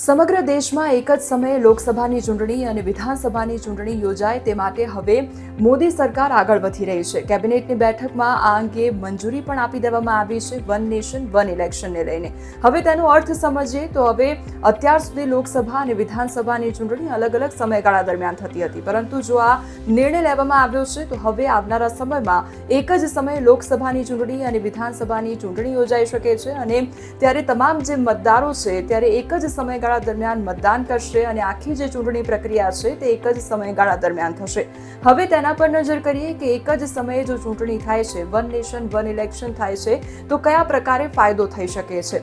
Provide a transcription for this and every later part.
સમગ્ર દેશમાં એક જ સમયે લોકસભાની ચૂંટણી અને વિધાનસભાની ચૂંટણી યોજાય તે માટે હવે મોદી સરકાર આગળ વધી રહી છે. કેબિનેટની બેઠકમાં આ અંગે મંજૂરી પણ આપી દેવામાં આવી છે વન નેશન વન ઇલેક્શનને લઈને. હવે તેનો અર્થ સમજીએ તો હવે અત્યાર સુધી લોકસભા અને વિધાનસભાની ચૂંટણી અલગ અલગ સમયગાળા દરમિયાન થતી હતી, પરંતુ જો આ નિર્ણય લેવામાં આવ્યો છે તો હવે આવનારા સમયમાં એક જ સમયે લોકસભાની ચૂંટણી અને વિધાનસભાની ચૂંટણી યોજાઈ શકે છે અને ત્યારે તમામ જે મતદારો છે ત્યારે એક જ સમયગાળા દરમિયાન મતદાન કરશે અને આખી જે ચૂંટણી પ્રક્રિયા છે તે એક જ સમયગાળા દરમિયાન થશે. હવે તેના પર નજર કરીએ કે એક જ સમયે જો ચૂંટણી થાય છે, વન નેશન વન ઇલેક્શન થાય છે, તો કયા પ્રકારે ફાયદો થઈ શકે છે.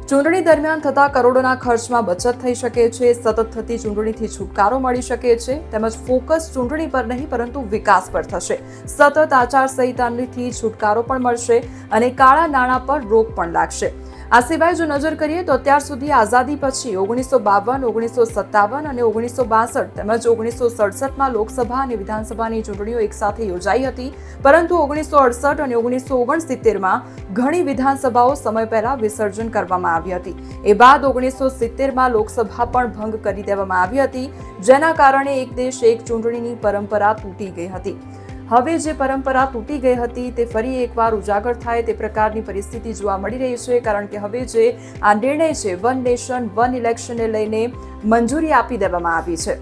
ચૂંટણી દરમિયાન થતા કરોડોના ખર્ચમાં બચત થઈ શકે છે, સતત થતી ચૂંટણીથી છુટકારો મળી શકે છે, તેમજ ફોકસ ચૂંટણી પર નહીં પરંતુ વિકાસ પર થશે. સતત આચારસંહિતાથી છુટકારો પણ મળશે અને કાળા નાણાં પર રોક પણ લાગશે. આ સિવાય જો નજર કરીએ તો અત્યાર સુધી આઝાદી પછી 1952, 1957 અને 1962 તેમજ 1967માં લોકસભા અને વિધાનસભાની ચૂંટણીઓ એકસાથે યોજાઈ હતી, પરંતુ 1968 અને 1969માં ઘણી વિધાનસભાઓ સમય પહેલા વિસર્જન કરવામાં આવી હતી. એ બાદ 1970માં લોકસભા પણ ભંગ કરી દેવામાં આવી હતી, જેના કારણે એક દેશ એક ચૂંટણીની પરંપરા તૂટી ગઈ હતી. હવે જે પરંપરા તૂટી ગઈ હતી તે ફરી એકવાર ઉજાગર થાય તે પ્રકારની પરિસ્થિતિ જોવા મળી રહી છે, કારણ કે હવે જે આ નિર્ણય છે વન નેશન વન ઇલેક્શનને લઈને મંજૂરી આપી દેવામાં આવી છે.